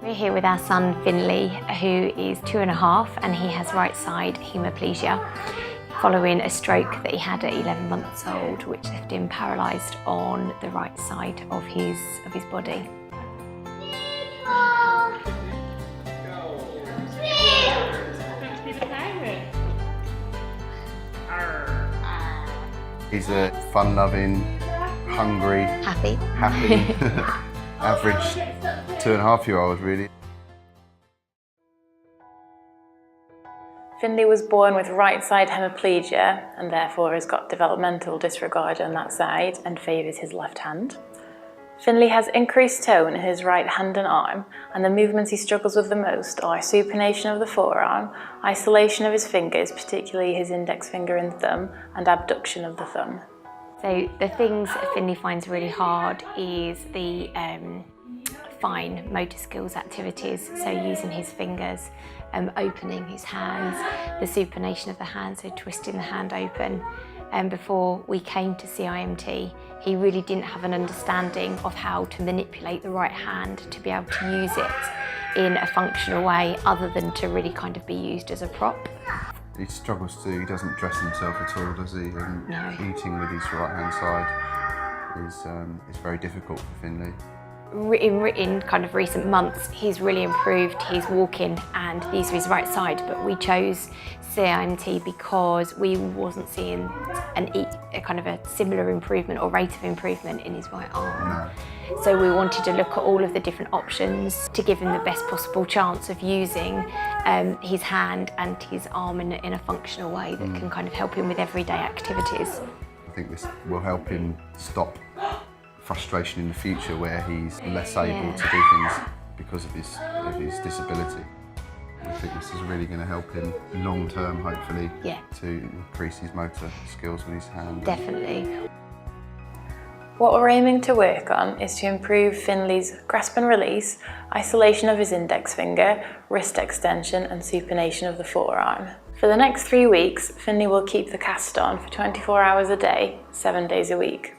We're here with our son Finlay, who is 2.5 and he has right side hemiplegia following a stroke that he had at 11 months old, which left him paralysed on the right side of his body. He's a fun-loving, hungry, Happy average 2.5-year-old really. Finlay was born with right side hemiplegia and therefore has got developmental disregard on that side and favours his left hand. Finlay has increased tone in his right hand and arm, and the movements he struggles with the most are supination of the forearm, isolation of his fingers, particularly his index finger and thumb, and abduction of the thumb. So the things that Finlay finds really hard is the fine motor skills activities, so using his fingers, opening his hands, the supination of the hand, so twisting the hand open. Before we came to CIMT, he really didn't have an understanding of how to manipulate the right hand to be able to use it in a functional way other than to really kind of be used as a prop. He struggles to, he doesn't dress himself at all, does he? And No. eating with his right hand side is very difficult for Finlay. In kind of recent months, he's really improved his walking and the use of his right side, but we chose CIMT because we wasn't seeing a kind of a similar improvement or rate of improvement in his right arm. No. So we wanted to look at all of the different options to give him the best possible chance of using his hand and his arm in a functional way that can kind of help him with everyday activities. I think this will help him stop frustration in the future where he's less able to do things because of his disability. I think this is really going to help him long term, hopefully, to increase his motor skills with his hand. Definitely. What we're aiming to work on is to improve Finlay's grasp and release, isolation of his index finger, wrist extension and supination of the forearm. For the next 3 weeks, Finlay will keep the cast on for 24 hours a day, 7 days a week.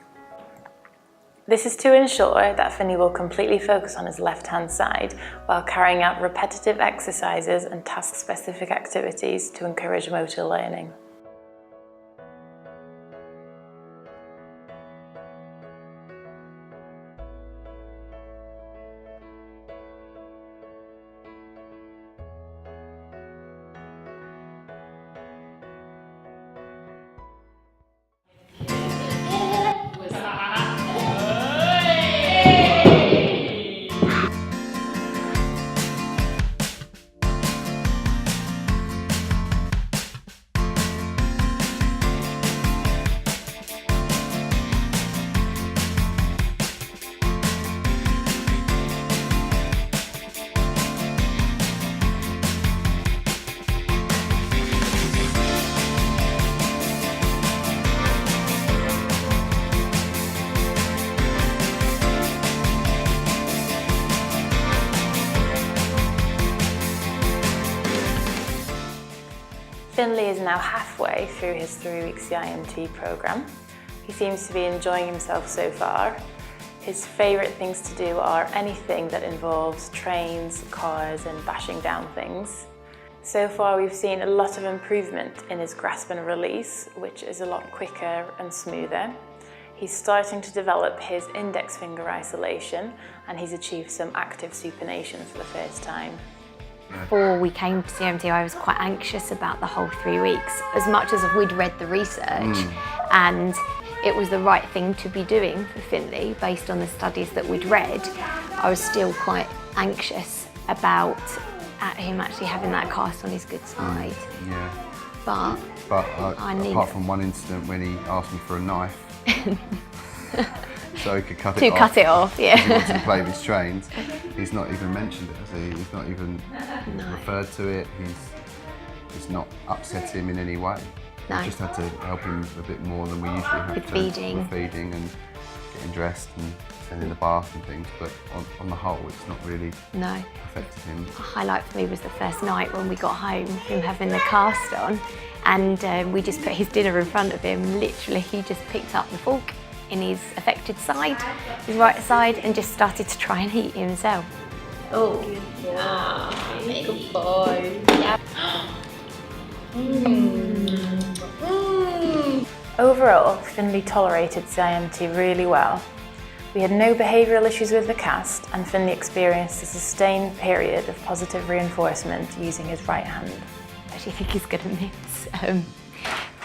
This is to ensure that Finlay will completely focus on his left-hand side while carrying out repetitive exercises and task-specific activities to encourage motor learning. Finlay is now halfway through his 3-week CIMT programme. He seems to be enjoying himself so far. His favourite things to do are anything that involves trains, cars and bashing down things. So far we've seen a lot of improvement in his grasp and release, which is a lot quicker and smoother. He's starting to develop his index finger isolation and he's achieved some active supination for the first time. Before we came to CIMT, I was quite anxious about the whole 3 weeks, as much as we'd read the research and it was the right thing to be doing for Finlay based on the studies that we'd read. I was still quite anxious about him actually having that cast on his good side. But apart from one incident when he asked me for a knife, so he could cut it to off. cut it off, yeah. He wanted to play with his trains. He's not even mentioned it, has he? He's not even referred to it. He's not upset him in any way. No. We just had to help him a bit more than we usually have With to. feeding. With feeding and getting dressed and sending the bath and things. But on the whole, it's not really affected him. A highlight for me was the first night when we got home, him having the cast on, and we just put his dinner in front of him. Literally, he just picked up the fork in his affected side, his right side, and just started to try and eat himself. Oh, good boy. Yeah. Overall, Finlay tolerated CIMT really well. We had no behavioural issues with the cast, and Finlay experienced a sustained period of positive reinforcement using his right hand. I actually think he's going to miss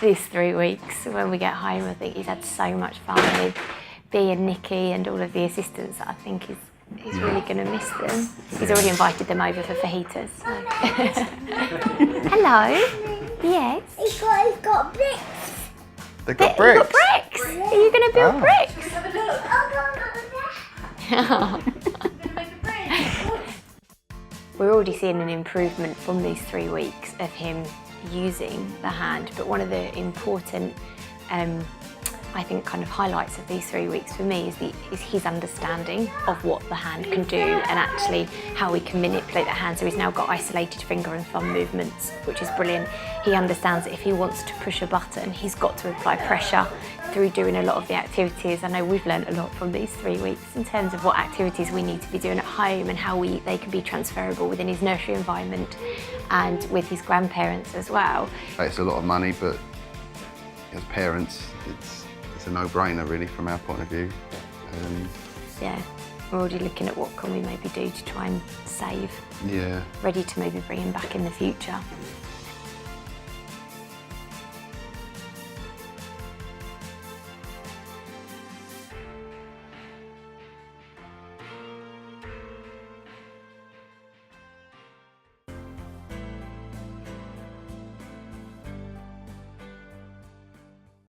these 3 weeks when we get home. I think he's had so much fun with Bea and Nikki and all of the assistants. I think he's really going to miss them. He's already invited them over for fajitas. So. Hello. Yes. He's got bricks. They've got bricks. You've got bricks. Are you going to build bricks? We're already seeing an improvement from these 3 weeks of him using the hand, but one of the important I think kind of highlights of these 3 weeks for me is his understanding of what the hand can do and actually how we can manipulate the hand. So he's now got isolated finger and thumb movements, which is brilliant. He understands that if he wants to push a button, he's got to apply pressure through doing a lot of the activities. I know we've learned a lot from these 3 weeks in terms of what activities we need to be doing at home and how they can be transferable within his nursery environment and with his grandparents as well. It's a lot of money, but as parents, it's a no-brainer really from our point of view. Yeah, we're already looking at what can we maybe do to try and save. Yeah. Ready to maybe bring him back in the future.